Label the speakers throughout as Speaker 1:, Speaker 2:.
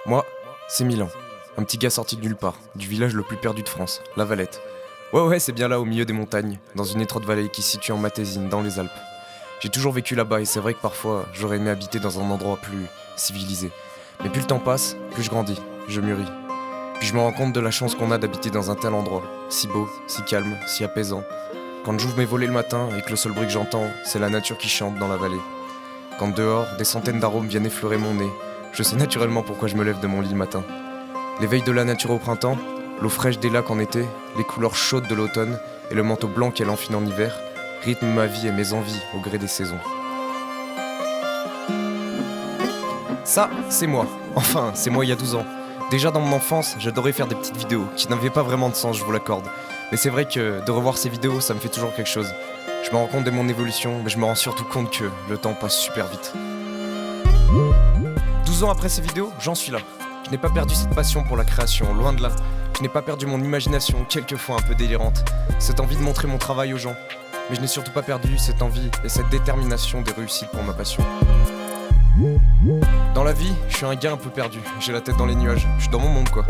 Speaker 1: Moi, c'est Milan. Un petit gars sorti de nulle part, du village le plus perdu de France, La Valette. Ouais, c'est bien là, au milieu des montagnes, dans une étroite vallée qui se situe en Matésine, dans les Alpes. J'ai toujours vécu là-bas et c'est vrai que parfois, j'aurais aimé habiter dans un endroit plus civilisé. Mais plus le temps passe, plus je grandis, je mûris. Puis je me rends compte de la chance qu'on a d'habiter dans un tel endroit, si beau, si calme, si apaisant. Quand j'ouvre mes volets le matin et que le seul bruit que j'entends, c'est la nature qui chante dans la vallée. Quand dehors, des centaines d'arômes viennent effleurer mon nez, je sais naturellement pourquoi je me lève de mon lit le matin. L'éveil de la nature au printemps, l'eau fraîche des lacs en été, les couleurs chaudes de l'automne et le manteau blanc qu'elle enfile en hiver rythment ma vie et mes envies au gré des saisons. Ça, c'est moi. Enfin, c'est moi il y a 12 ans. Déjà dans mon enfance, j'adorais faire des petites vidéos qui n'avaient pas vraiment de sens, je vous l'accorde. Mais c'est vrai que de revoir ces vidéos, ça me fait toujours quelque chose. Je me rends compte de mon évolution, mais je me rends surtout compte que le temps passe super vite. 12 ans après ces vidéos, j'en suis là. Je n'ai pas perdu cette passion pour la création, loin de là. Je n'ai pas perdu mon imagination, quelquefois un peu délirante. Cette envie de montrer mon travail aux gens. Mais je n'ai surtout pas perdu cette envie et cette détermination des réussites pour ma passion. Dans la vie, je suis un gars un peu perdu, j'ai la tête dans les nuages, je suis dans mon monde quoi.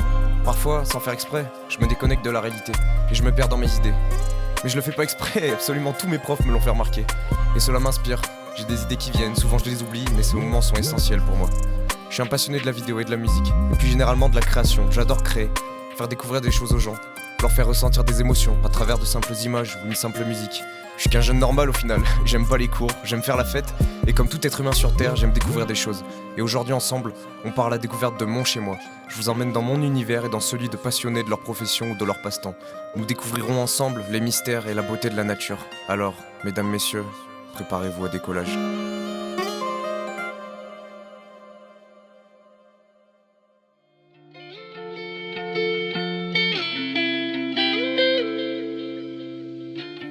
Speaker 1: Parfois, sans faire exprès, je me déconnecte de la réalité et je me perds dans mes idées. Mais je le fais pas exprès, absolument tous mes profs me l'ont fait remarquer. Et cela m'inspire, j'ai des idées qui viennent, souvent je les oublie, mais ces moments sont essentiels pour moi. Je suis un passionné de la vidéo et de la musique, et plus généralement de la création, j'adore créer, faire découvrir des choses aux gens, leur faire ressentir des émotions à travers de simples images ou une simple musique. Je suis qu'un jeune normal au final, j'aime pas les cours, j'aime faire la fête, et comme tout être humain sur Terre, j'aime découvrir des choses. Et aujourd'hui ensemble, on part à la découverte de mon chez moi. Je vous emmène dans mon univers et dans celui de passionnés de leur profession ou de leur passe-temps. Nous découvrirons ensemble les mystères et la beauté de la nature. Alors, mesdames, messieurs, préparez-vous au décollage.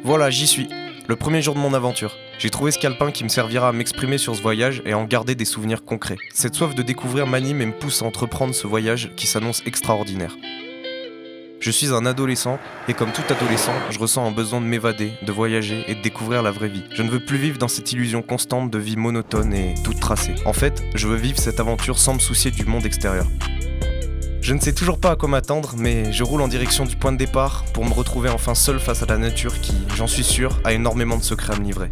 Speaker 1: Voilà, j'y suis. Le premier jour de mon aventure. J'ai trouvé ce calepin qui me servira à m'exprimer sur ce voyage et à en garder des souvenirs concrets. Cette soif de découvrir m'anime et me pousse à entreprendre ce voyage qui s'annonce extraordinaire. Je suis un adolescent et comme tout adolescent, je ressens un besoin de m'évader, de voyager et de découvrir la vraie vie. Je ne veux plus vivre dans cette illusion constante de vie monotone et toute tracée. En fait, je veux vivre cette aventure sans me soucier du monde extérieur. Je ne sais toujours pas à quoi m'attendre, mais je roule en direction du point de départ pour me retrouver enfin seul face à la nature qui, j'en suis sûr, a énormément de secrets à me livrer.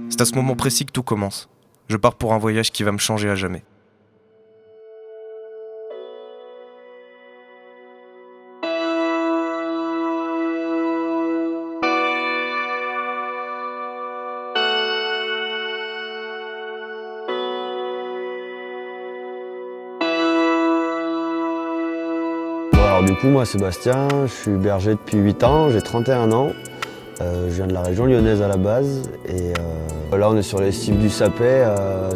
Speaker 1: C'est à ce moment précis que tout commence. Je pars pour un voyage qui va me changer à jamais.
Speaker 2: Alors du coup, moi Sébastien, je suis berger depuis 8 ans, j'ai 31 ans. Je viens de la région lyonnaise à la base et là on est sur les cimes du Sapet,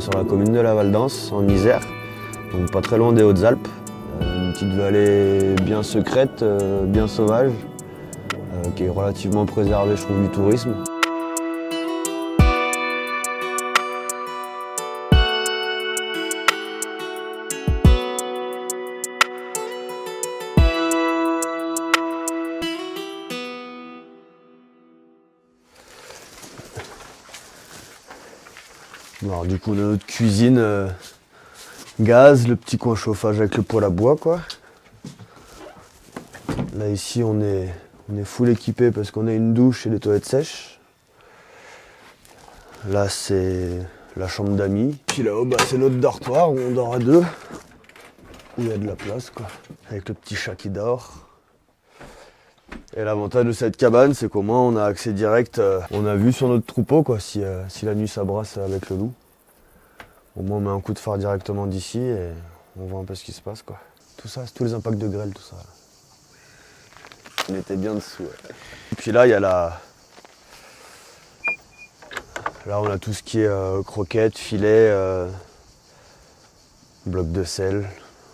Speaker 2: sur la commune de la Val-d'Ans, en Isère, donc pas très loin des Hautes-Alpes. Une petite vallée bien secrète, bien sauvage, qui est relativement préservée je trouve du tourisme. Alors du coup on a notre cuisine gaz, le petit coin chauffage avec le poêle à bois quoi. Là ici on est full équipé parce qu'on a une douche et des toilettes sèches. Là c'est la chambre d'amis. Puis là-haut c'est notre dortoir où on dort à deux. Où il y a de la place quoi. Avec le petit chat qui dort. Et l'avantage de cette cabane, c'est qu'au moins on a accès direct, on a vue sur notre troupeau quoi, si la nuit ça brasse avec le loup. Au moins on met un coup de phare directement d'ici et on voit un peu ce qui se passe quoi. Tout ça, c'est tous les impacts de grêle, tout ça. On était bien dessous. Ouais. Et puis là, il y a Là on a tout ce qui est croquettes, filets, blocs de sel.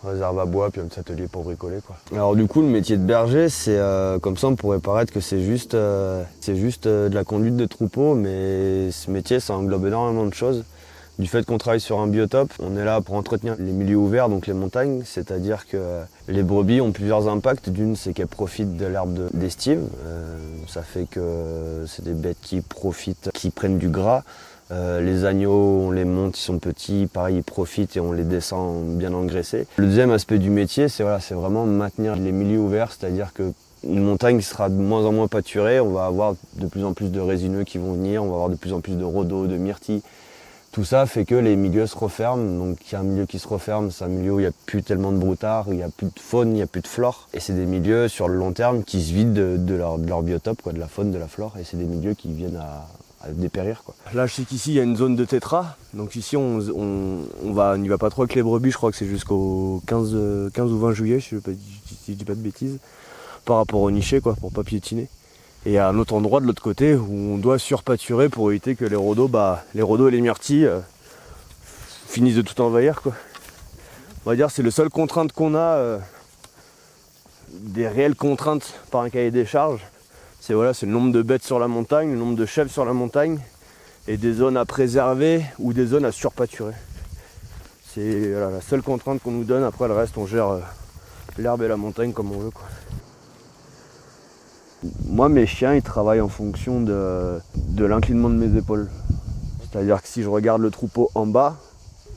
Speaker 2: réserve à bois, puis un petit atelier pour bricoler, quoi. Alors du coup, le métier de berger, c'est comme ça, on pourrait paraître que c'est juste de la conduite de troupeau, mais ce métier, ça englobe énormément de choses. Du fait qu'on travaille sur un biotope, on est là pour entretenir les milieux ouverts, donc les montagnes, c'est-à-dire que les brebis ont plusieurs impacts. D'une, c'est qu'elles profitent de l'herbe d'estive, ça fait que c'est des bêtes qui profitent, qui prennent du gras. Les agneaux, on les monte, ils sont petits, pareil, ils profitent et on les descend bien engraissés. Le deuxième aspect du métier, c'est vraiment maintenir les milieux ouverts, c'est-à-dire que une montagne sera de moins en moins pâturée, on va avoir de plus en plus de résineux qui vont venir, on va avoir de plus en plus de rhodos, de myrtilles. Tout ça fait que les milieux se referment, donc il y a un milieu qui se referme, c'est un milieu où il n'y a plus tellement de broutards, il n'y a plus de faune, il n'y a plus de flore. Et c'est des milieux sur le long terme qui se vident de leur biotope, quoi, de la faune, de la flore, et c'est des milieux qui viennent à dépérir, quoi. Là je sais qu'ici il y a une zone de tétra, donc ici on n'y va pas trop avec les brebis, je crois que c'est jusqu'au 15 ou 20 juillet, si je dis pas de bêtises, par rapport au niché, quoi, pour pas piétiner. Et à un autre endroit de l'autre côté où on doit surpâturer pour éviter que les rhodos et les myrtilles finissent de tout envahir, quoi. On va dire c'est le seul contrainte qu'on a, des réelles contraintes par un cahier des charges. C'est le nombre de bêtes sur la montagne, le nombre de chèvres sur la montagne et des zones à préserver ou des zones à surpâturer. C'est la seule contrainte qu'on nous donne. Après le reste on gère l'herbe et la montagne comme on veut, quoi. Moi, mes chiens, ils travaillent en fonction de l'inclinement de mes épaules. C'est-à-dire que si je regarde le troupeau en bas,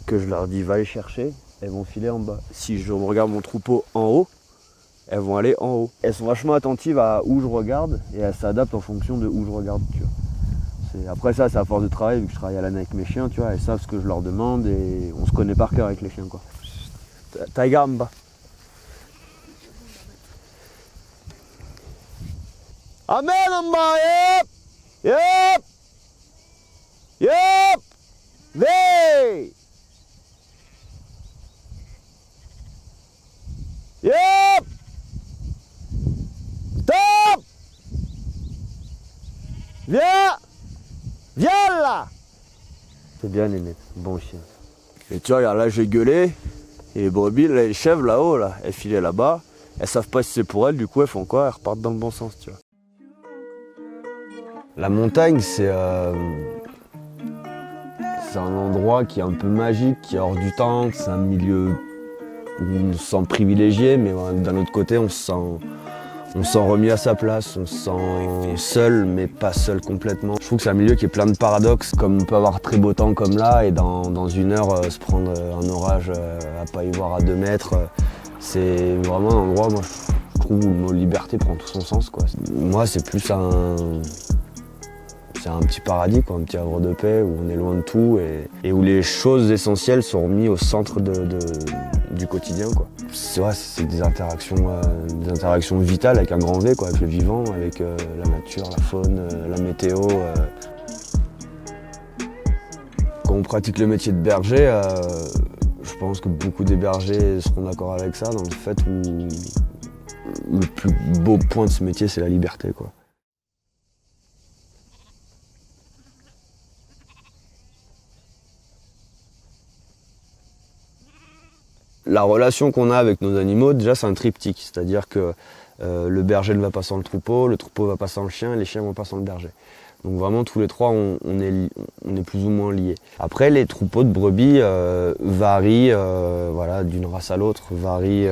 Speaker 2: que je leur dis va les chercher, elles vont filer en bas. Si je regarde mon troupeau en haut, elles vont aller en haut. Elles sont vachement attentives à où je regarde et elles s'adaptent en fonction de où je regarde, tu vois. Après ça, c'est à force de travail, vu que je travaille à l'année avec mes chiens, tu vois, elles savent ce que je leur demande et on se connaît par cœur avec les chiens, quoi. Tiger en bas. Amen, Amba, yep! Vey! Yep! Stop! Viens là! C'est bien aimé, bon chien. Et tu vois, regarde, là j'ai gueulé, et les brebis, là, les chèvres là-haut, là, elles filaient là-bas, elles savent pas si c'est pour elles, du coup elles font quoi? Elles repartent dans le bon sens, tu vois. La montagne, c'est un endroit qui est un peu magique, qui est hors du temps, c'est un milieu où on se sent privilégié, mais d'un autre côté, on se sent remis à sa place, on se sent seul, mais pas seul complètement. Je trouve que c'est un milieu qui est plein de paradoxes, comme on peut avoir très beau temps comme là, et dans une heure, se prendre un orage à pas y voir à 2 mètres. C'est vraiment un endroit, moi, je trouve, où le mot liberté prend tout son sens, quoi. Moi, c'est plus c'est un petit paradis, quoi, un petit havre de paix où on est loin de tout et où les choses essentielles sont remises au centre du quotidien, quoi. C'est des interactions vitales avec un grand V, quoi, avec le vivant, avec la nature, la faune, la météo. Quand on pratique le métier de berger, je pense que beaucoup des bergers seront d'accord avec ça, dans le fait où le plus beau point de ce métier, c'est la liberté, quoi. La relation qu'on a avec nos animaux, déjà, c'est un triptyque. C'est-à-dire que le berger ne va pas sans le troupeau va pas sans le chien, et les chiens ne vont pas sans le berger. Donc vraiment, tous les trois, on est plus ou moins liés. Après, les troupeaux de brebis varient d'une race à l'autre, varient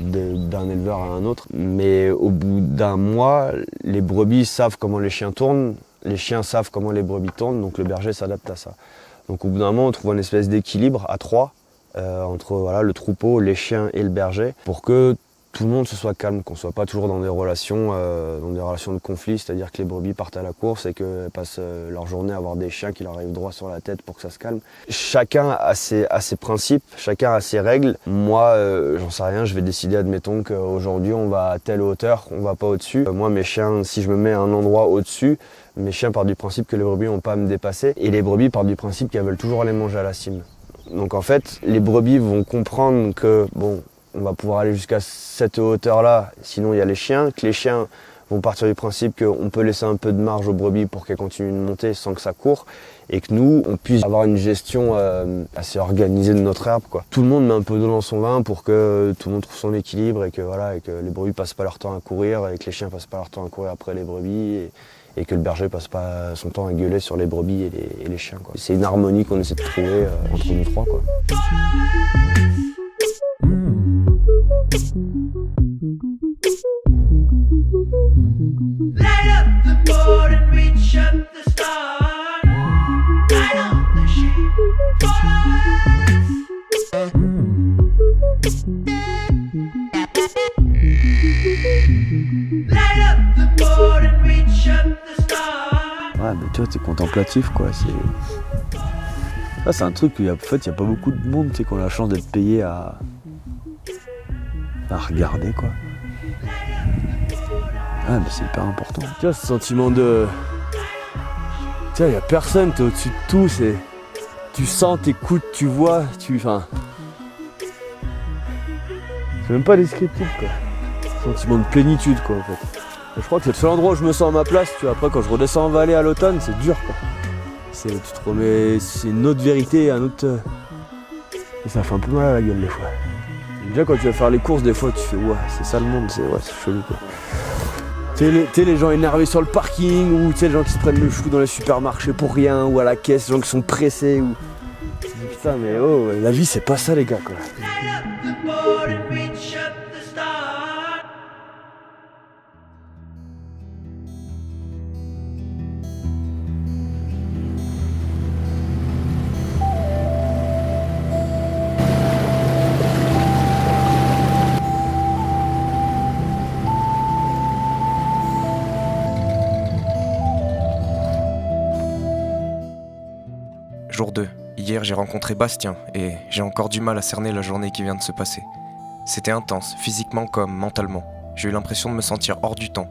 Speaker 2: d'un éleveur à un autre. Mais au bout d'un mois, les brebis savent comment les chiens tournent, les chiens savent comment les brebis tournent, donc le berger s'adapte à ça. Donc au bout d'un moment, on trouve une espèce d'équilibre à 3 entre le troupeau, les chiens et le berger, pour que tout le monde se soit calme, qu'on ne soit pas toujours dans des relations de conflit, c'est-à-dire que les brebis partent à la course et qu'elles passent leur journée à avoir des chiens qui leur arrivent droit sur la tête pour que ça se calme. Chacun a ses principes, chacun a ses règles. Moi, j'en sais rien, je vais décider, admettons qu'aujourd'hui on va à telle hauteur, on va pas au-dessus. Moi, mes chiens, si je me mets à un endroit au-dessus, mes chiens partent du principe que les brebis n'ont pas à me dépasser, et les brebis partent du principe qu'elles veulent toujours aller manger à la cime. Donc en fait, les brebis vont comprendre que on va pouvoir aller jusqu'à cette hauteur-là, sinon il y a les chiens, que les chiens vont partir du principe qu'on peut laisser un peu de marge aux brebis pour qu'elles continuent de monter sans que ça court et que nous, on puisse avoir une gestion assez organisée de notre herbe, quoi. Tout le monde met un peu d'eau dans son vin pour que tout le monde trouve son équilibre et que, voilà, et que les brebis passent pas leur temps à courir et que les chiens passent pas leur temps à courir après les brebis et que le berger passe pas son temps à gueuler sur les brebis et les chiens, quoi. C'est une harmonie qu'on essaie de trouver entre nous trois, quoi.
Speaker 3: Ouais, mais tu vois, t'es contemplatif, quoi. Ça, c'est un truc où, en fait, il n'y a pas beaucoup de monde, tu sais, qui ont la chance d'être payé à regarder, quoi. Ah, mais c'est hyper important.
Speaker 2: Tu vois, ce sentiment de... Tu vois, il n'y a personne, t'es au-dessus de tout, c'est... Tu sens, t'écoutes, tu vois, Enfin... C'est même pas descriptif, quoi. Sentiment de plénitude, quoi, en fait. Et je crois que c'est le seul endroit où je me sens à ma place, tu vois. Après, quand je redescends en vallée à l'automne, c'est dur, quoi. Tu te remets... C'est une autre vérité, un autre... Et ça fait un peu mal à la gueule, des fois. Déjà, quand tu vas faire les courses, des fois, tu fais, ouais, c'est ça le monde, c'est chelou, quoi. Tu sais, les gens énervés sur le parking, ou tu sais, les gens qui se prennent le chou dans les supermarchés pour rien, ou à la caisse, les gens qui sont pressés, ou... Tu te dis, putain, mais oh, la vie, c'est pas ça, les gars, quoi.
Speaker 1: Jour 2. Hier, j'ai rencontré Bastien et j'ai encore du mal à cerner la journée qui vient de se passer. C'était intense, physiquement comme mentalement. J'ai eu l'impression de me sentir hors du temps.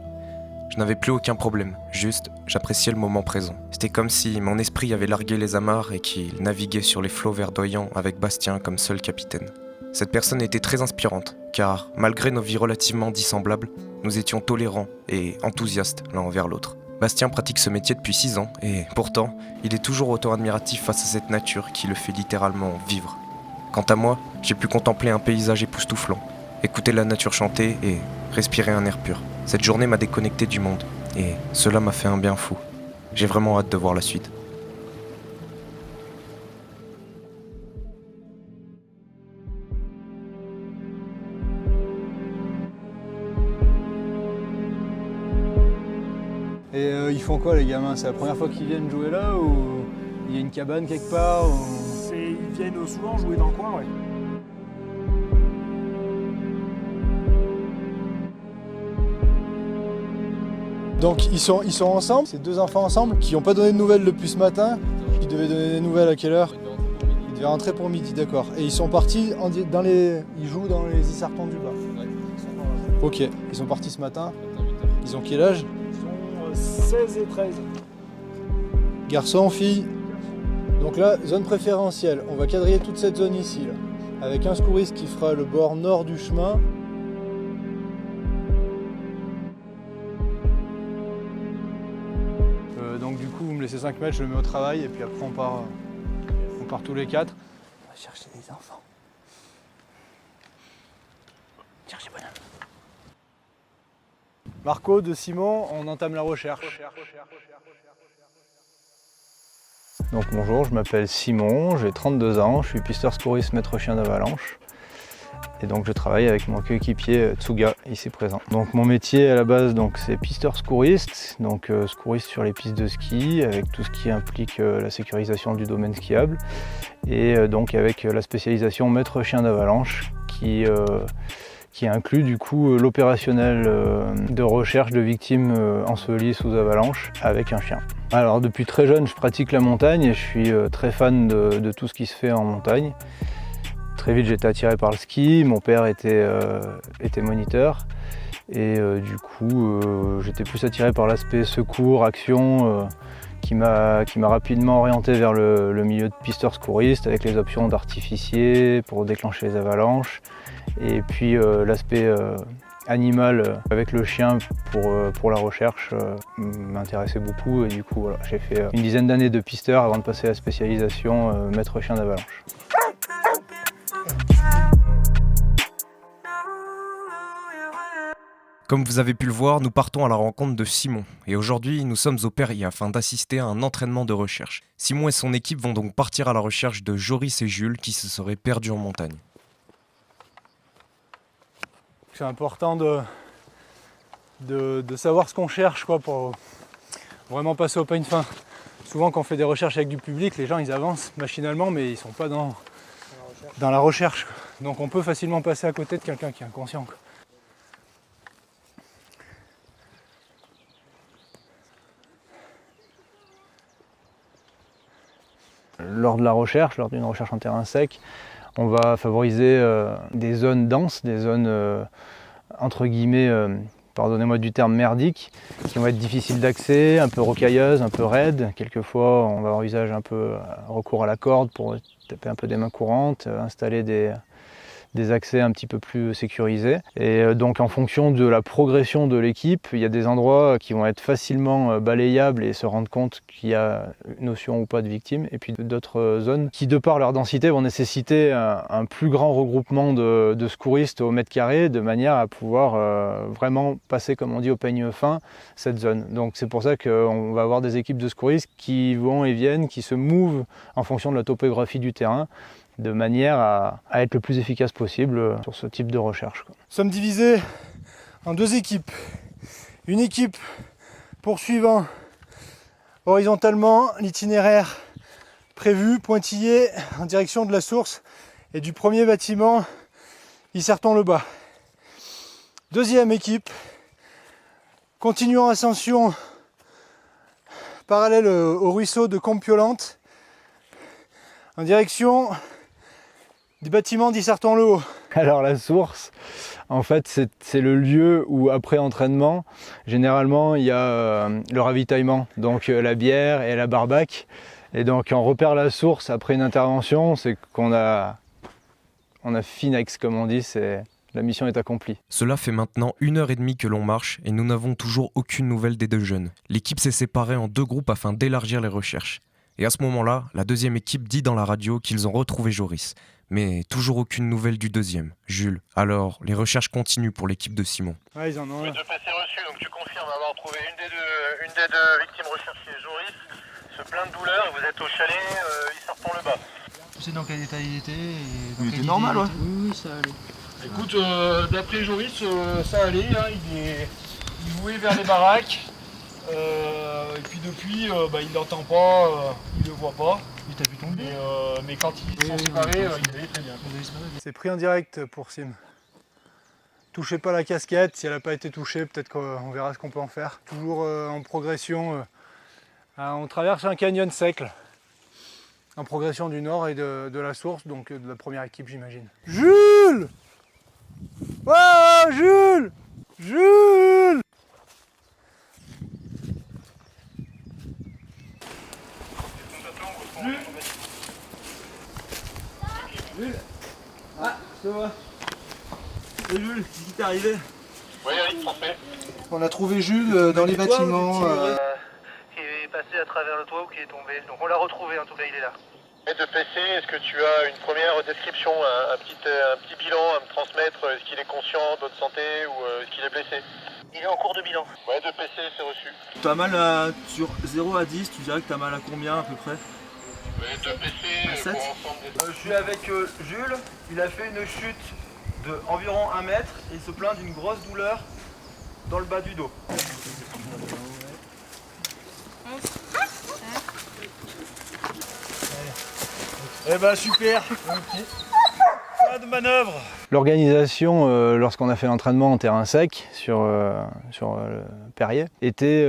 Speaker 1: Je n'avais plus aucun problème, juste j'appréciais le moment présent. C'était comme si mon esprit avait largué les amarres et qu'il naviguait sur les flots verdoyants avec Bastien comme seul capitaine. Cette personne était très inspirante, car malgré nos vies relativement dissemblables, nous étions tolérants et enthousiastes l'un envers l'autre. Bastien pratique ce métier depuis 6 ans et pourtant, il est toujours autant admiratif face à cette nature qui le fait littéralement vivre. Quant à moi, j'ai pu contempler un paysage époustouflant, écouter la nature chanter et respirer un air pur. Cette journée m'a déconnecté du monde et cela m'a fait un bien fou. J'ai vraiment hâte de voir la suite.
Speaker 4: Et ils font quoi les gamins? C'est la première fois qu'ils viennent jouer là ou il y a une cabane quelque part ou...
Speaker 5: Ils viennent souvent jouer dans le coin, ouais.
Speaker 4: Donc ils sont ensemble, c'est 2 enfants ensemble qui n'ont pas donné de nouvelles depuis ce matin. Ils devaient donner des nouvelles à quelle heure? Ils devaient rentrer pour midi, d'accord. Et ils sont partis ils jouent dans les Isartons du bas. Ok, ils sont partis ce matin. Ils ont quel âge?
Speaker 5: 16 et 13.
Speaker 4: Garçons, filles. Donc là, zone préférentielle. On va quadriller toute cette zone ici, là, avec un secouriste qui fera le bord nord du chemin. Donc du coup, vous me laissez 5 mètres, je le mets au travail et puis après on part tous les 4. On va chercher les enfants. Cherchez bonhomme. Marco, de Simon, on entame la recherche. Donc bonjour, je m'appelle Simon, j'ai 32 ans, je suis pisteur secouriste maître chien d'avalanche. Et donc je travaille avec mon coéquipier Tsuga, ici présent. Donc mon métier à la base, c'est pisteur secouriste, donc secouriste sur les pistes de ski, avec tout ce qui implique la sécurisation du domaine skiable. Et donc avec la spécialisation maître chien d'avalanche qui inclut du coup l'opérationnel de recherche de victimes ensevelies sous avalanche avec un chien. Alors depuis très jeune je pratique la montagne et je suis très fan de tout ce qui se fait en montagne. Très vite j'étais attiré par le ski, mon père était moniteur et du coup j'étais plus attiré par l'aspect secours, action qui m'a rapidement orienté vers le milieu de pisteur secouriste avec les options d'artificier pour déclencher les avalanches. Et puis l'aspect animal avec le chien pour la recherche m'intéressait beaucoup et du coup voilà, j'ai fait une dizaine d'années de pisteur avant de passer à la spécialisation maître chien d'avalanche.
Speaker 1: Comme vous avez pu le voir, nous partons à la rencontre de Simon. Et aujourd'hui, nous sommes au Perrier afin d'assister à un entraînement de recherche. Simon et son équipe vont donc partir à la recherche de Joris et Jules qui se seraient perdus en montagne.
Speaker 4: C'est important de savoir ce qu'on cherche quoi, pour vraiment passer au peigne fin. Souvent quand on fait des recherches avec du public, les gens ils avancent machinalement mais ils sont pas dans la recherche. Quoi. Donc on peut facilement passer à côté de quelqu'un qui est inconscient. Quoi. Lors de la recherche, lors d'une recherche en terrain sec, on va favoriser des zones denses, des zones entre guillemets, pardonnez-moi du terme merdiques, qui vont être difficiles d'accès, un peu rocailleuses, un peu raides. Quelquefois, on va avoir usage un peu recours à la corde pour taper un peu des mains courantes, installer des accès un petit peu plus sécurisés. Et donc en fonction de la progression de l'équipe, il y a des endroits qui vont être facilement balayables et se rendre compte qu'il y a notion ou pas de victime, et puis d'autres zones qui, de par leur densité, vont nécessiter un plus grand regroupement de secouristes au mètre carré, de manière à pouvoir vraiment passer, comme on dit, au peigne fin, cette zone. Donc c'est pour ça qu'on va avoir des équipes de secouristes qui vont et viennent, qui se mouvent en fonction de la topographie du terrain, de manière à être le plus efficace possible sur ce type de recherche. Nous sommes divisés en deux équipes. Une équipe poursuivant horizontalement l'itinéraire prévu, pointillé en direction de la source et du premier bâtiment Isserton-le-Bas. Deuxième équipe, continuant ascension parallèle au ruisseau de Compiolante en direction du bâtiment d'Isserton-le-Haut. Alors la source, en fait, c'est le lieu où après entraînement, généralement il y a le ravitaillement, donc la bière et la barbaque. Et donc on repère la source après une intervention, c'est qu'on a finex comme on dit, la mission est accomplie.
Speaker 1: Cela fait maintenant 1h30 que l'on marche et nous n'avons toujours aucune nouvelle des deux jeunes. L'équipe s'est séparée en deux groupes afin d'élargir les recherches. Et à ce moment-là, la deuxième équipe dit dans la radio qu'ils ont retrouvé Joris. Mais toujours aucune nouvelle du deuxième, Jules. Alors, les recherches continuent pour l'équipe de Simon.
Speaker 4: Ouais, ils en ont un.
Speaker 6: Deux PC reçus, donc tu confirmes avoir trouvé une des deux victimes recherchées, Joris, se plaint de douleur, et vous êtes au chalet Isserton-le-Bas.
Speaker 7: Tu sais dans quel état il était
Speaker 3: Il était normal, ouais.
Speaker 7: Oui, ça allait.
Speaker 5: Écoute, d'après Joris, ça allait, hein, il vouait vers les baraques. Et puis depuis, il l'entend pas, il le voit pas.
Speaker 7: Il t'a vu tomber.
Speaker 5: Mais quand ils sont séparés, il allait très bien.
Speaker 4: C'est pris en direct pour Sim. Touchez pas la casquette, si elle n'a pas été touchée, peut-être qu'on verra ce qu'on peut en faire. Toujours en progression. On traverse un canyon sec, là. En progression du nord et de la source, donc de la première équipe, j'imagine. Jules! Oh, Jules! Jules!
Speaker 3: Ah, ça va. Et Jules, qu'est-ce qui t'est arrivé?
Speaker 6: Oui, Eric, parfait.
Speaker 4: On a trouvé Jules dans les bâtiments.
Speaker 6: Qui est passé à travers le toit ou qui est tombé. Donc on l'a retrouvé, en tout cas, il est là. Et de PC, est-ce que tu as une première description, un petit bilan à me transmettre? Est-ce qu'il est conscient, bonne santé ou est-ce qu'il est blessé? Il est en cours de bilan. Ouais, de PC, c'est reçu.
Speaker 3: T'as mal sur 0 à 10, tu dirais que t'as mal à combien à peu près?
Speaker 6: Ouais, de PC,
Speaker 3: 7.
Speaker 6: pour ensemble des...
Speaker 8: Je suis avec Jules, il a fait une chute d'environ 1 mètre et il se plaint d'une grosse douleur dans le bas du dos.
Speaker 5: Eh ben super. Pas de manœuvre.
Speaker 4: L'organisation, lorsqu'on a fait l'entraînement en terrain sec sur le Perrier, était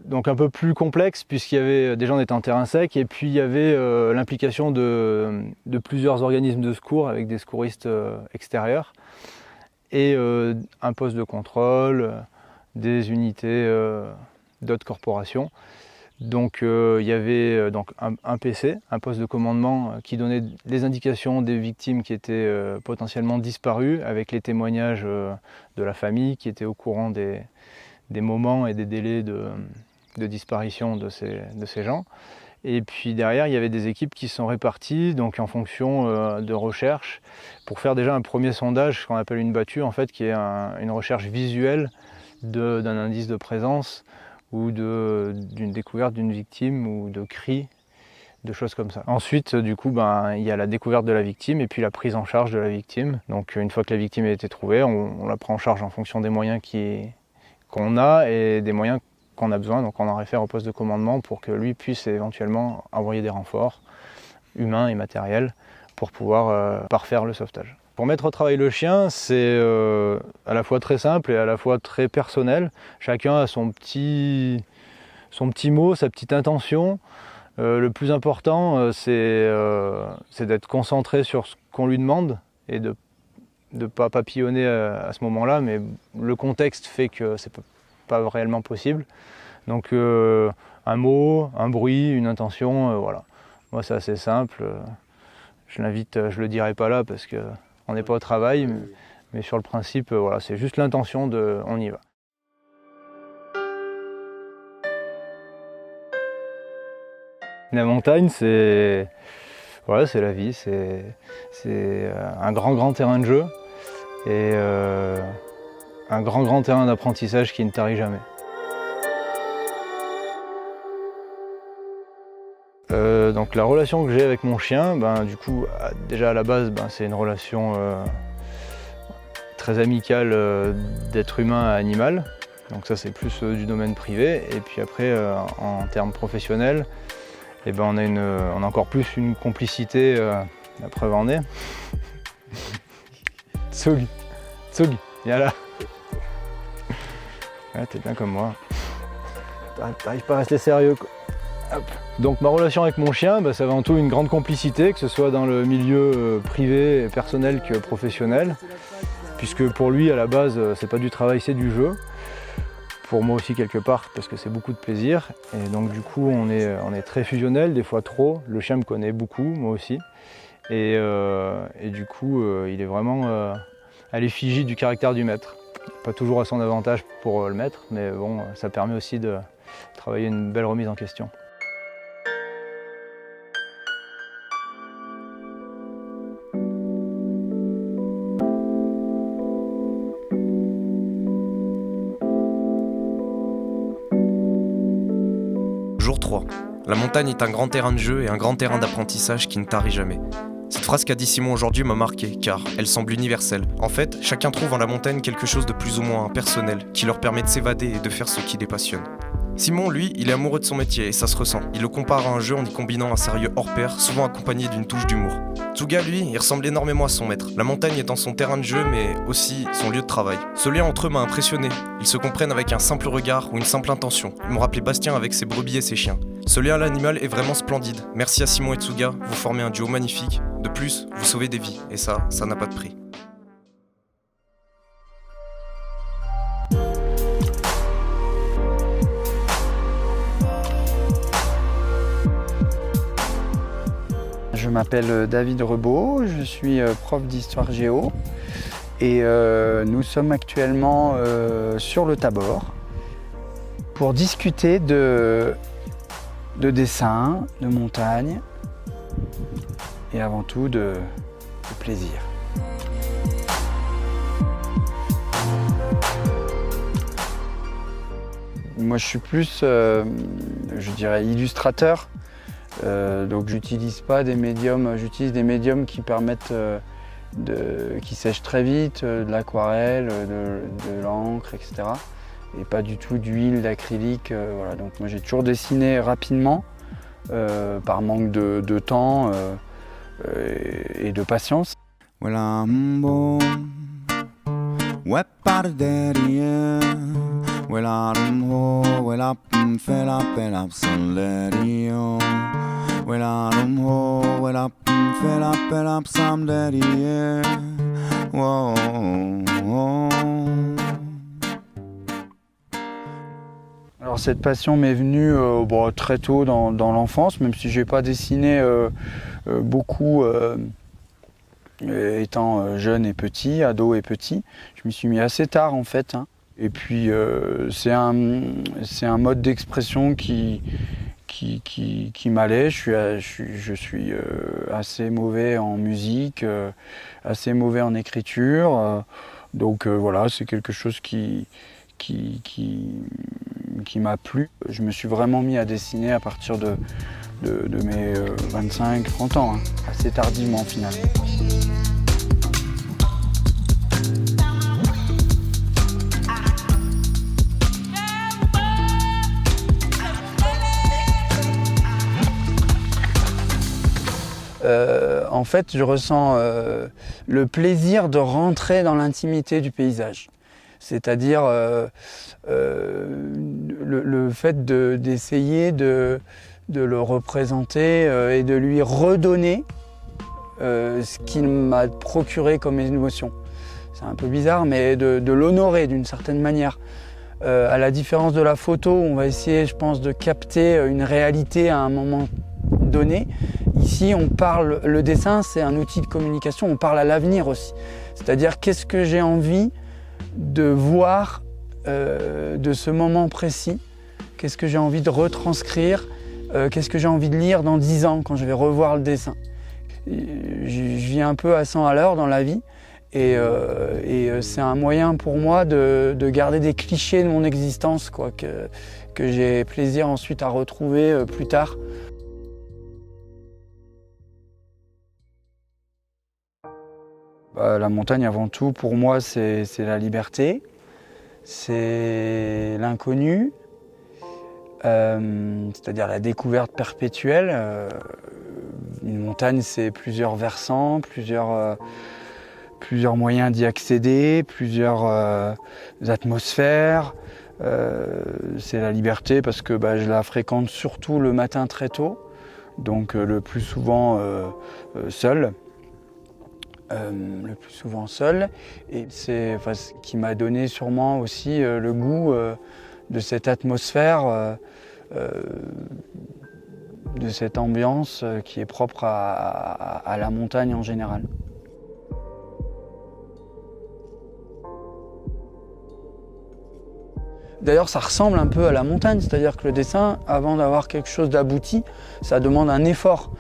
Speaker 4: donc un peu plus complexe puisqu'il y avait déjà on était en terrain sec et puis il y avait l'implication de plusieurs organismes de secours avec des secouristes extérieurs et un poste de contrôle, des unités d'autres corporations. Donc il y avait donc un PC, un poste de commandement qui donnait les indications des victimes qui étaient potentiellement disparues, avec les témoignages de la famille qui était au courant des moments et des délais de disparition de ces gens. Et puis derrière, il y avait des équipes qui se sont réparties donc en fonction de recherche pour faire déjà un premier sondage, ce qu'on appelle une battue, en fait, qui est une recherche visuelle d'un indice de présence ou d'une découverte d'une victime ou de cris, de choses comme ça. Ensuite, du coup, il y a la découverte de la victime et puis la prise en charge de la victime. Donc une fois que la victime a été trouvée, on la prend en charge en fonction des moyens qu'on a et des moyens qu'on a besoin. Donc on en réfère au poste de commandement pour que lui puisse éventuellement envoyer des renforts humains et matériels pour pouvoir parfaire le sauvetage. Pour mettre au travail le chien, c'est à la fois très simple et à la fois très personnel. Chacun a son petit mot, sa petite intention. Le plus important, c'est d'être concentré sur ce qu'on lui demande et de ne pas papillonner à ce moment-là, mais le contexte fait que c'est pas réellement possible. Donc un mot, un bruit, une intention, voilà. Moi c'est assez simple. Je l'invite, je le dirai pas là parce qu'on n'est pas au travail, mais sur le principe, voilà, c'est juste l'intention de on y va. La montagne, c'est la vie, c'est un grand terrain de jeu et un grand terrain d'apprentissage qui ne tarit jamais. Donc la relation que j'ai avec mon chien, du coup, déjà à la base, c'est une relation très amicale d'être humain à animal. Donc ça c'est plus du domaine privé. Et puis après, en termes professionnels, on a encore plus une complicité, la preuve en est. Tsug, viens là. Ouais, t'es bien comme moi. T'arrives pas à rester sérieux, quoi. Hop. Donc ma relation avec mon chien, c'est avant tout une grande complicité, que ce soit dans le milieu privé et personnel que professionnel. Puisque pour lui, à la base, c'est pas du travail, c'est du jeu. Pour moi aussi quelque part, parce que c'est beaucoup de plaisir. Et donc du coup, on est très fusionnel, des fois trop. Le chien me connaît beaucoup, moi aussi. Et du coup, il est vraiment à l'effigie du caractère du maître. Pas toujours à son avantage pour le maître, mais bon, ça permet aussi de travailler une belle remise en question.
Speaker 1: Jour 3. La montagne est un grand terrain de jeu et un grand terrain d'apprentissage qui ne tarit jamais. Cette phrase qu'a dit Simon aujourd'hui m'a marqué, car elle semble universelle. En fait, chacun trouve en la montagne quelque chose de plus ou moins personnel, qui leur permet de s'évader et de faire ce qui les passionne. Simon, lui, il est amoureux de son métier et ça se ressent. Il le compare à un jeu en y combinant un sérieux hors pair, souvent accompagné d'une touche d'humour. Tsuga, lui, il ressemble énormément à son maître. La montagne étant son terrain de jeu, mais aussi son lieu de travail. Ce lien entre eux m'a impressionné. Ils se comprennent avec un simple regard ou une simple intention. Ils m'ont rappelé Bastien avec ses brebis et ses chiens. Ce lien à l'animal est vraiment splendide. Merci à Simon et Tsuga, vous formez un duo magnifique. De plus, vous sauvez des vies, et ça n'a pas de prix.
Speaker 9: Je m'appelle David Rebaud, je suis prof d'histoire géo et nous sommes actuellement sur le Tabor pour discuter de dessin, de montagne et avant tout de plaisir. Moi je suis plus, je dirais, illustrateur. Donc j'utilise pas des médiums, j'utilise des médiums qui permettent qui sèchent très vite, de l'aquarelle, de l'encre, etc. Et pas du tout d'huile, d'acrylique. Voilà. Donc moi j'ai toujours dessiné rapidement, par manque de temps et de patience. Alors Alors cette passion m'est venue très tôt dans l'enfance, même si je n'ai pas dessiné beaucoup étant jeune et petit, ado et petit. Je m'y suis mis assez tard en fait. Hein. Et puis c'est un mode d'expression qui m'allait. Je suis assez mauvais en musique, assez mauvais en écriture. Donc voilà, c'est quelque chose qui m'a plu. Je me suis vraiment mis à dessiner à partir de mes 25-30 ans, hein, assez tardivement finalement. En fait, je ressens le plaisir de rentrer dans l'intimité du paysage. C'est-à-dire le fait d'essayer de le représenter et de lui redonner ce qu'il m'a procuré comme émotion. C'est un peu bizarre, mais de l'honorer d'une certaine manière. À la différence de la photo, on va essayer, je pense, de capter une réalité à un moment donné. Ici, on parle, le dessin, c'est un outil de communication, on parle à l'avenir aussi. C'est-à-dire, qu'est-ce que j'ai envie de voir de ce moment précis? Qu'est-ce que j'ai envie de retranscrire? Qu'est-ce que j'ai envie de lire dans 10 ans quand je vais revoir le dessin? Je vis un peu à 100 à l'heure dans la vie et c'est un moyen pour moi de garder des clichés de mon existence, quoi, que j'ai plaisir ensuite à retrouver plus tard. La montagne, avant tout, pour moi, c'est la liberté, c'est l'inconnu, c'est-à-dire la découverte perpétuelle. Une montagne, c'est plusieurs versants, plusieurs moyens d'y accéder, plusieurs atmosphères. C'est la liberté parce que je la fréquente surtout le matin très tôt, donc le plus souvent seul. Et c'est ce qui m'a donné sûrement aussi le goût de cette atmosphère, de cette ambiance qui est propre à la montagne en général. D'ailleurs, ça ressemble un peu à la montagne, c'est-à-dire que le dessin, avant d'avoir quelque chose d'abouti, ça demande un effort.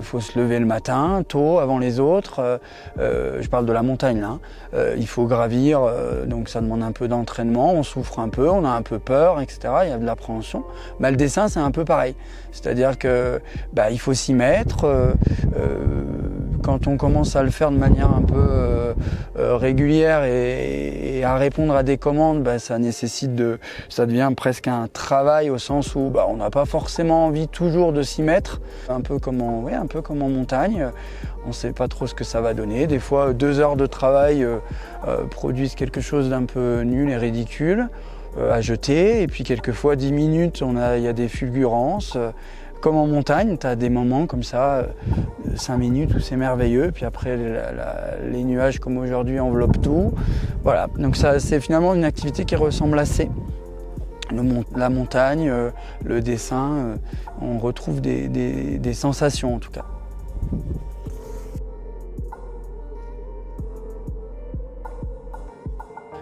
Speaker 9: Faut se lever le matin, tôt, avant les autres. Je parle de la montagne là. Il faut gravir, donc ça demande un peu d'entraînement, on souffre un peu, on a un peu peur, etc. Il y a de l'appréhension. Le dessin, c'est un peu pareil. C'est-à-dire que il faut s'y mettre. Quand on commence à le faire de manière un peu régulière et à répondre à des commandes, ça ça devient presque un travail au sens où on n'a pas forcément envie toujours de s'y mettre. Un peu comme en montagne, on ne sait pas trop ce que ça va donner. Des fois, 2 heures de travail produisent quelque chose d'un peu nul et ridicule à jeter. Et puis quelquefois, 10 minutes, il y a des fulgurances. Comme en montagne, tu as des moments comme ça, 5 minutes où c'est merveilleux, puis après les nuages comme aujourd'hui enveloppent tout. Voilà, donc ça c'est finalement une activité qui ressemble assez. La montagne, le dessin, on retrouve des sensations en tout cas.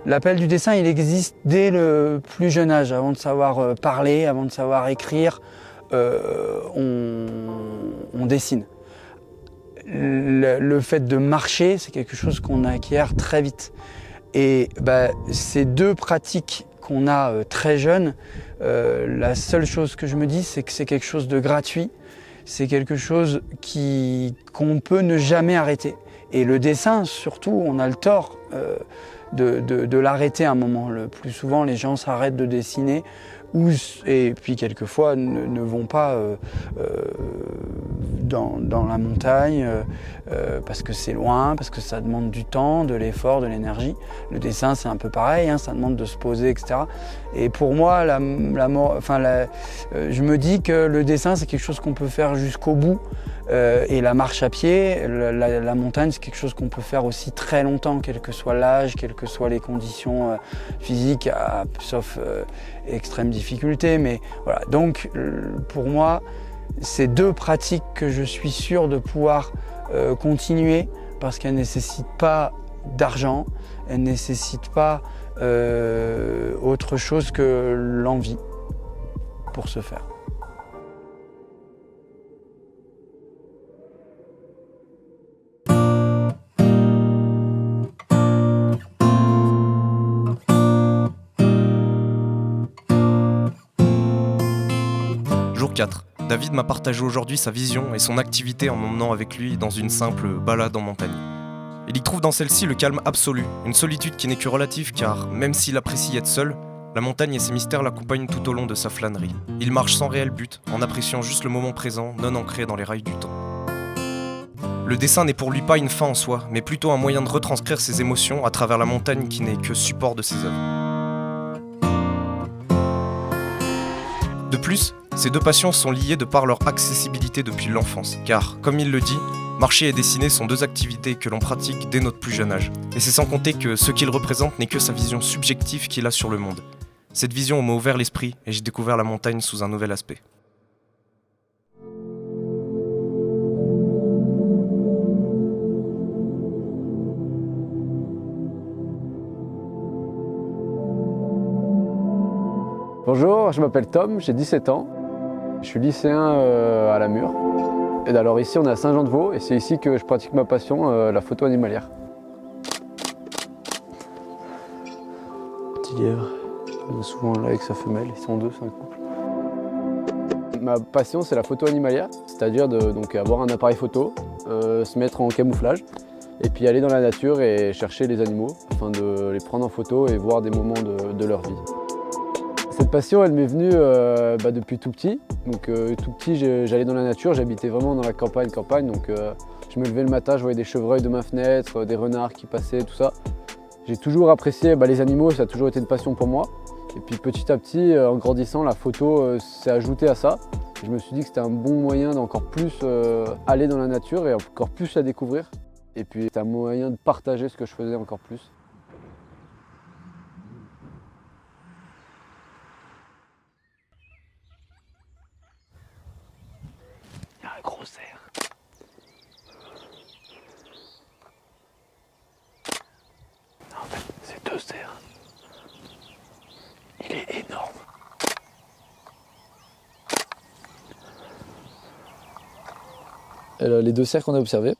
Speaker 9: L'appel du dessin, il existe dès le plus jeune âge, avant de savoir parler, avant de savoir écrire. On dessine. Le fait de marcher, c'est quelque chose qu'on acquiert très vite. Et ces 2 pratiques qu'on a très jeunes, la seule chose que je me dis, c'est que c'est quelque chose de gratuit. C'est quelque chose qu'on peut ne jamais arrêter. Et le dessin, surtout, on a le tort de l'arrêter à un moment. Le plus souvent, les gens s'arrêtent de dessiner et puis quelquefois ne vont pas dans la montagne parce que c'est loin, parce que ça demande du temps, de l'effort, de l'énergie. Le dessin, c'est un peu pareil, ça demande de se poser, etc. Et pour moi, je me dis que le dessin, c'est quelque chose qu'on peut faire jusqu'au bout. Et la marche à pied, la montagne, c'est quelque chose qu'on peut faire aussi très longtemps, quel que soit l'âge, quelles que soient les conditions physiques, sauf extrême difficulté. Mais voilà. Donc pour moi, c'est deux pratiques que je suis sûr de pouvoir continuer parce qu'elles ne nécessitent pas d'argent, elles ne nécessitent pas autre chose que l'envie pour se faire.
Speaker 1: Jour 4. David m'a partagé aujourd'hui sa vision et son activité en m'emmenant avec lui dans une simple balade en montagne. Il y trouve dans celle-ci le calme absolu, une solitude qui n'est que relative car, même s'il apprécie être seul, la montagne et ses mystères l'accompagnent tout au long de sa flânerie. Il marche sans réel but, en appréciant juste le moment présent, non ancré dans les rails du temps. Le dessin n'est pour lui pas une fin en soi, mais plutôt un moyen de retranscrire ses émotions à travers la montagne qui n'est que support de ses œuvres. De plus, ces deux passions sont liées de par leur accessibilité depuis l'enfance, car, comme il le dit, marcher et dessiner sont deux activités que l'on pratique dès notre plus jeune âge. Et c'est sans compter que ce qu'il représente n'est que sa vision subjective qu'il a sur le monde. Cette vision m'a ouvert l'esprit et j'ai découvert la montagne sous un nouvel aspect.
Speaker 10: Bonjour, je m'appelle Tom, j'ai 17 ans. Je suis lycéen à la Mure. Et alors ici on est à Saint-Jean-de-Vaux et c'est ici que je pratique ma passion, la photo animalière. Petit lièvre, on est souvent là avec sa femelle, ils sont deux, c'est un couple. Ma passion c'est la photo animalière, c'est-à-dire donc avoir un appareil photo, se mettre en camouflage et puis aller dans la nature et chercher les animaux afin de les prendre en photo et voir des moments de leur vie. Cette passion, elle m'est venue depuis tout petit. Donc tout petit, j'allais dans la nature, j'habitais vraiment dans la campagne. Donc je me levais le matin, je voyais des chevreuils de ma fenêtre, des renards qui passaient, tout ça. J'ai toujours apprécié les animaux, ça a toujours été une passion pour moi. Et puis petit à petit, en grandissant, la photo s'est ajoutée à ça. Je me suis dit que c'était un bon moyen d'encore plus aller dans la nature et encore plus la découvrir. Et puis c'était un moyen de partager ce que je faisais encore plus. Un gros cerf. En fait, c'est deux cerfs. Il est énorme. Les deux cerfs qu'on a observés,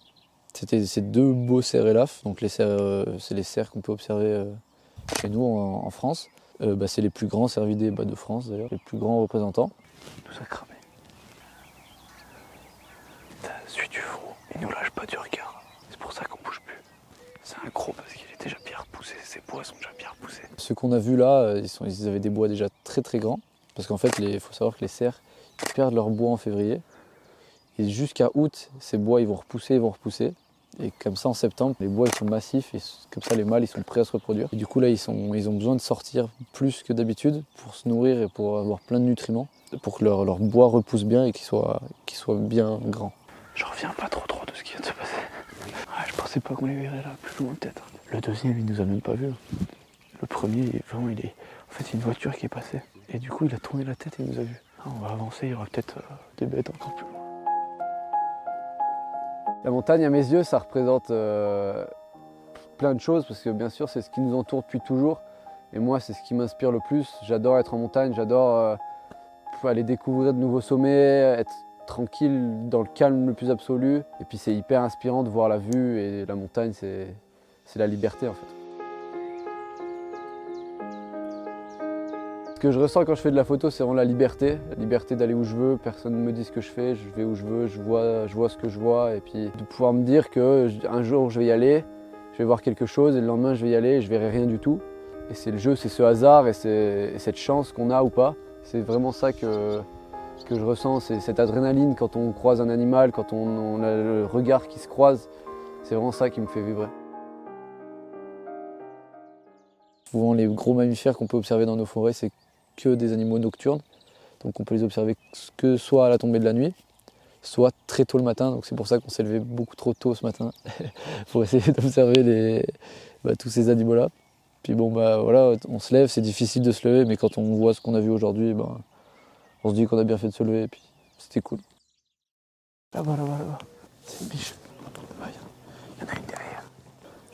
Speaker 10: c'était ces deux beaux cerfs élaphes. Donc les cerfs, c'est les cerfs qu'on peut observer chez nous en France. C'est les plus grands cervidés de France d'ailleurs, les plus grands représentants. Tout ça cramé. Celui du fond, il nous lâche pas du regard. C'est pour ça qu'on bouge plus. C'est un gros parce qu'il est déjà bien repoussé, ses bois sont déjà bien repoussés. Ceux qu'on a vus là, ils avaient des bois déjà très très grands. Parce qu'en fait, il faut savoir que les cerfs ils perdent leur bois en février. Et jusqu'à août, ces bois ils vont repousser. Et comme ça en septembre, les bois ils sont massifs et comme ça les mâles ils sont prêts à se reproduire. Et du coup là ils ont besoin de sortir plus que d'habitude pour se nourrir et pour avoir plein de nutriments. Pour que leur bois repousse bien et qu'ils soient bien grands. Je reviens pas trop de ce qui vient de se passer. Ouais, je pensais pas qu'on les verrait là, plus loin peut-être. Le deuxième, il nous a même pas vu. Le premier, en fait, c'est une voiture qui est passée. Et du coup, il a tourné la tête et il nous a vu. On va avancer, il y aura peut-être des bêtes encore plus loin. La montagne, à mes yeux, ça représente plein de choses parce que bien sûr, c'est ce qui nous entoure depuis toujours. Et moi, c'est ce qui m'inspire le plus. J'adore être en montagne, j'adore aller découvrir de nouveaux sommets, être tranquille, dans le calme le plus absolu. Et puis c'est hyper inspirant de voir la vue et la montagne, c'est la liberté en fait. Ce que je ressens quand je fais de la photo, c'est vraiment la liberté d'aller où je veux, personne ne me dit ce que je fais, je vais où je veux, je vois ce que je vois. Et puis de pouvoir me dire qu'un jour je vais y aller, je vais voir quelque chose et le lendemain je vais y aller et je verrai rien du tout. Et c'est le jeu, c'est ce hasard et cette chance qu'on a ou pas. C'est vraiment ça que je ressens, c'est cette adrénaline quand on croise un animal, quand on a le regard qui se croise. C'est vraiment ça qui me fait vibrer. Souvent les gros mammifères qu'on peut observer dans nos forêts, c'est que des animaux nocturnes. Donc on peut les observer que soit à la tombée de la nuit, soit très tôt le matin. Donc c'est pour ça qu'on s'est levé beaucoup trop tôt ce matin pour essayer d'observer tous ces animaux-là. Puis bon voilà, on se lève, c'est difficile de se lever, mais quand on voit ce qu'on a vu aujourd'hui, on se dit qu'on a bien fait de se lever et puis c'était cool. Là-bas, c'est une biche. Il y en a une derrière,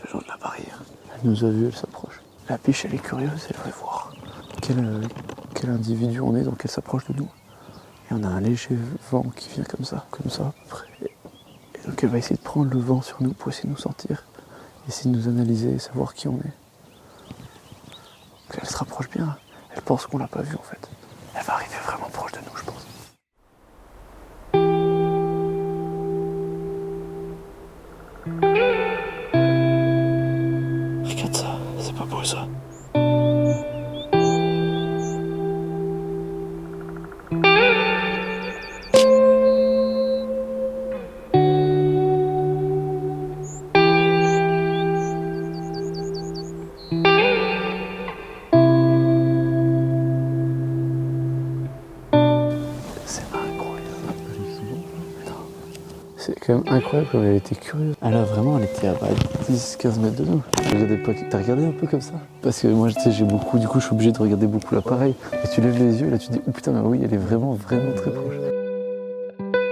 Speaker 10: le long de la barrière. Elle nous a vus, elle s'approche. La biche, elle est curieuse, elle veut voir quel individu on est, donc elle s'approche de nous. Et on a un léger vent qui vient comme ça à peu près. Et donc elle va essayer de prendre le vent sur nous pour essayer de nous sentir, essayer de nous analyser et savoir qui on est. Donc elle se rapproche bien, elle pense qu'on l'a pas vu en fait. Elle va arriver vraiment proche de nous, je pense. Regarde ça, c'est pas beau ça. C'est quand même incroyable comme elle était curieuse. Elle était à 10-15 mètres de nous. T'as regardé un peu comme ça? Parce que moi, j'ai beaucoup, du coup, je suis obligé de regarder beaucoup l'appareil. Et tu lèves les yeux et là, tu te dis, oh putain, mais oui, elle est vraiment très proche.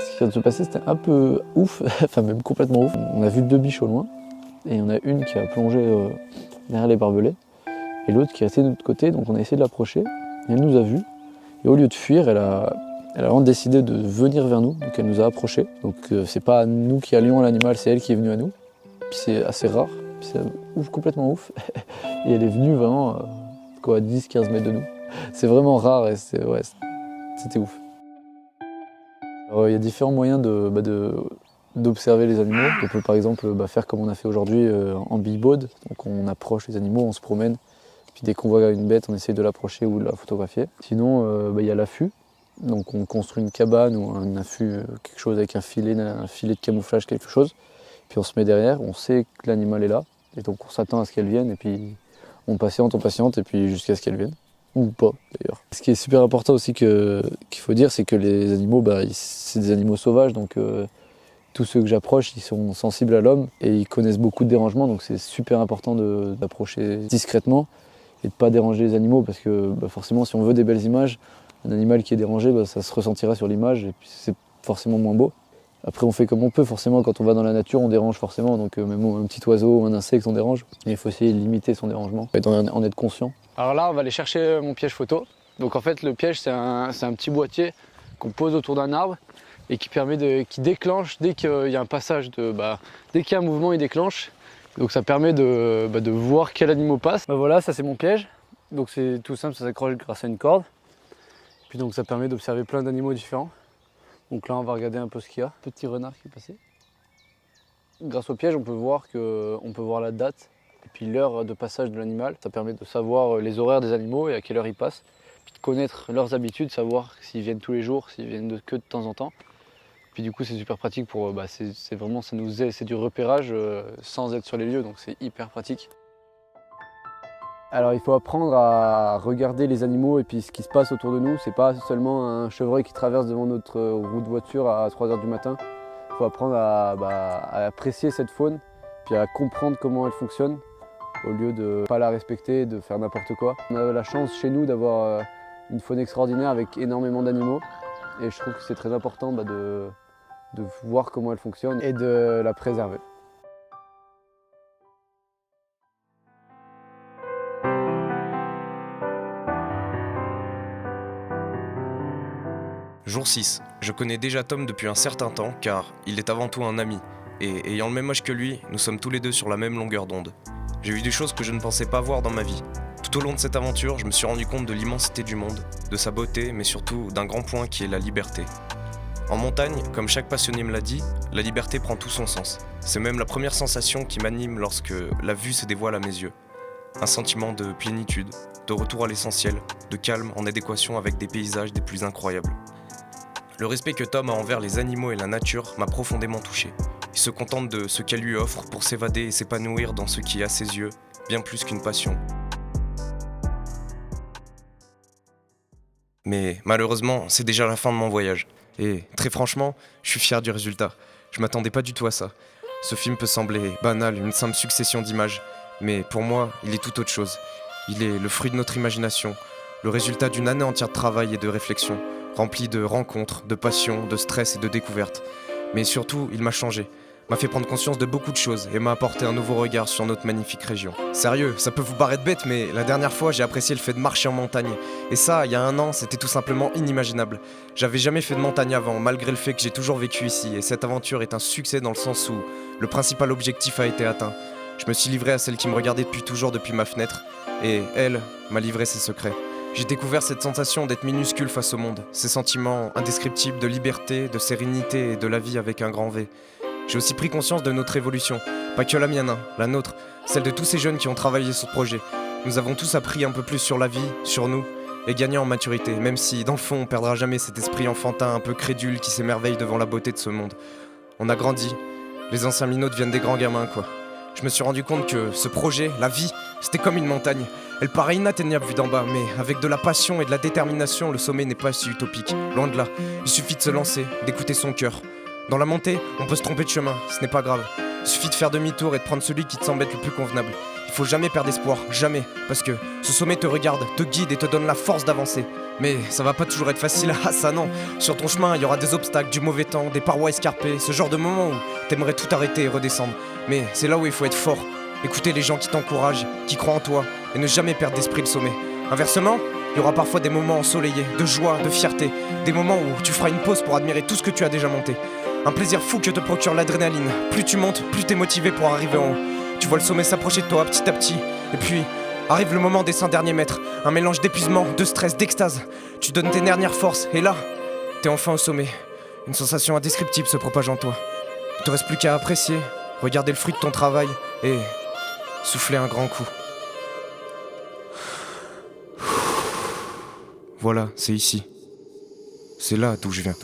Speaker 10: Ce qui vient de se passer, c'était un peu ouf, enfin même complètement ouf. On a vu 2 biches au loin et il y en a une qui a plongé derrière les barbelés et l'autre qui est restée de l'autre côté. Donc on a essayé de l'approcher et elle nous a vus. Et au lieu de fuir, elle a vraiment décidé de venir vers nous, donc elle nous a approchés. Donc c'est pas nous qui allions à l'animal, c'est elle qui est venue à nous. Puis c'est assez rare, puis c'est complètement ouf. Et elle est venue vraiment à 10-15 mètres de nous. C'est vraiment rare et c'était ouf. Il y a différents moyens d'observer les animaux. On peut par exemple faire comme on a fait aujourd'hui en billboard. Donc on approche les animaux, on se promène. Puis dès qu'on voit une bête, on essaye de l'approcher ou de la photographier. Sinon, il y a l'affût. Donc on construit une cabane ou un affût, quelque chose avec un filet de camouflage, quelque chose. Puis on se met derrière, on sait que l'animal est là. Et donc on s'attend à ce qu'elle vienne et puis on patiente et puis jusqu'à ce qu'elle vienne. Ou pas d'ailleurs. Ce qui est super important aussi qu'il faut dire, c'est que les animaux, c'est des animaux sauvages. Donc tous ceux que j'approche, ils sont sensibles à l'homme et ils connaissent beaucoup de dérangements. Donc c'est super important d'approcher discrètement et de ne pas déranger les animaux. Parce que forcément, si on veut des belles images, un animal qui est dérangé, ça se ressentira sur l'image et puis c'est forcément moins beau. Après on fait comme on peut, forcément quand on va dans la nature on dérange forcément, donc même un petit oiseau ou un insecte on dérange. Et il faut essayer de limiter son dérangement et en être conscient. Alors là on va aller chercher mon piège photo. Donc en fait le piège c'est un petit boîtier qu'on pose autour d'un arbre et qui déclenche dès qu'il y a un passage, dès qu'il y a un mouvement il déclenche. Donc ça permet de voir quel animal passe. Voilà, ça c'est mon piège. Donc c'est tout simple, ça s'accroche grâce à une corde. Puis donc ça permet d'observer plein d'animaux différents. Donc là on va regarder un peu ce qu'il y a. Petit renard qui est passé. Grâce au piège on peut voir la date et puis l'heure de passage de l'animal. Ça permet de savoir les horaires des animaux et à quelle heure ils passent. Puis de connaître leurs habitudes, savoir s'ils viennent tous les jours, s'ils viennent que de temps en temps. Puis du coup c'est super pratique pour, ça nous aide, c'est du repérage sans être sur les lieux, donc c'est hyper pratique. Alors il faut apprendre à regarder les animaux et puis ce qui se passe autour de nous. C'est pas seulement un chevreuil qui traverse devant notre roue de voiture à 3 h du matin. Il faut apprendre à apprécier cette faune, puis à comprendre comment elle fonctionne, au lieu de ne pas la respecter et de faire n'importe quoi. On a la chance chez nous d'avoir une faune extraordinaire avec énormément d'animaux. Et je trouve que c'est très important de voir comment elle fonctionne et de la préserver.
Speaker 1: Jour 6. Je connais déjà Tom depuis un certain temps car il est avant tout un ami. Et ayant le même âge que lui, nous sommes tous les deux sur la même longueur d'onde. J'ai vu des choses que je ne pensais pas voir dans ma vie. Tout au long de cette aventure, je me suis rendu compte de l'immensité du monde, de sa beauté, mais surtout d'un grand point qui est la liberté. En montagne, comme chaque passionné me l'a dit, la liberté prend tout son sens. C'est même la première sensation qui m'anime lorsque la vue se dévoile à mes yeux. Un sentiment de plénitude, de retour à l'essentiel, de calme en adéquation avec des paysages des plus incroyables. Le respect que Tom a envers les animaux et la nature m'a profondément touché. Il se contente de ce qu'elle lui offre pour s'évader et s'épanouir dans ce qui est à ses yeux, bien plus qu'une passion. Mais malheureusement, c'est déjà la fin de mon voyage. Et très franchement, je suis fier du résultat. Je m'attendais pas du tout à ça. Ce film peut sembler banal, une simple succession d'images, mais pour moi, il est tout autre chose. Il est le fruit de notre imagination, le résultat d'une année entière de travail et de réflexion, rempli de rencontres, de passion, de stress et de découvertes. Mais surtout, il m'a changé, m'a fait prendre conscience de beaucoup de choses et m'a apporté un nouveau regard sur notre magnifique région. Sérieux, ça peut vous paraître bête, mais la dernière fois, j'ai apprécié le fait de marcher en montagne. Et ça, il y a 1 an, c'était tout simplement inimaginable. J'avais jamais fait de montagne avant, malgré le fait que j'ai toujours vécu ici, et cette aventure est un succès dans le sens où le principal objectif a été atteint. Je me suis livré à celle qui me regardait depuis toujours depuis ma fenêtre, et elle m'a livré ses secrets. J'ai découvert cette sensation d'être minuscule face au monde, ces sentiments indescriptibles de liberté, de sérénité et de la vie avec un grand V. J'ai aussi pris conscience de notre évolution, pas que la mienne, hein, la nôtre, celle de tous ces jeunes qui ont travaillé sur ce projet. Nous avons tous appris un peu plus sur la vie, sur nous, et gagné en maturité, même si, dans le fond, on perdra jamais cet esprit enfantin un peu crédule qui s'émerveille devant la beauté de ce monde. On a grandi, les anciens minots deviennent des grands gamins, quoi. Je me suis rendu compte que ce projet, la vie, c'était comme une montagne. Elle paraît inatteignable vue d'en bas, mais avec de la passion et de la détermination, le sommet n'est pas si utopique. Loin de là, il suffit de se lancer, d'écouter son cœur. Dans la montée, on peut se tromper de chemin, ce n'est pas grave. Il suffit de faire demi-tour et de prendre celui qui te semble être le plus convenable. Il faut jamais perdre espoir, jamais, parce que ce sommet te regarde, te guide et te donne la force d'avancer. Mais ça va pas toujours être facile, ah ça non. Sur ton chemin, il y aura des obstacles, du mauvais temps, des parois escarpées, ce genre de moment où t'aimerais tout arrêter et redescendre. Mais c'est là où il faut être fort, écouter les gens qui t'encouragent, qui croient en toi, et ne jamais perdre d'esprit le sommet. Inversement, il y aura parfois des moments ensoleillés, de joie, de fierté, des moments où tu feras une pause pour admirer tout ce que tu as déjà monté. Un plaisir fou que te procure l'adrénaline. Plus tu montes, plus t'es motivé pour arriver en haut. Tu vois le sommet s'approcher de toi petit à petit. Et puis, arrive le moment des 100 derniers mètres. Un mélange d'épuisement, de stress, d'extase. Tu donnes tes dernières forces, et là, t'es enfin au sommet. Une sensation indescriptible se propage en toi. Il te reste plus qu'à apprécier, regarder le fruit de ton travail, et souffler un grand coup. Voilà, c'est ici. C'est là d'où je viens.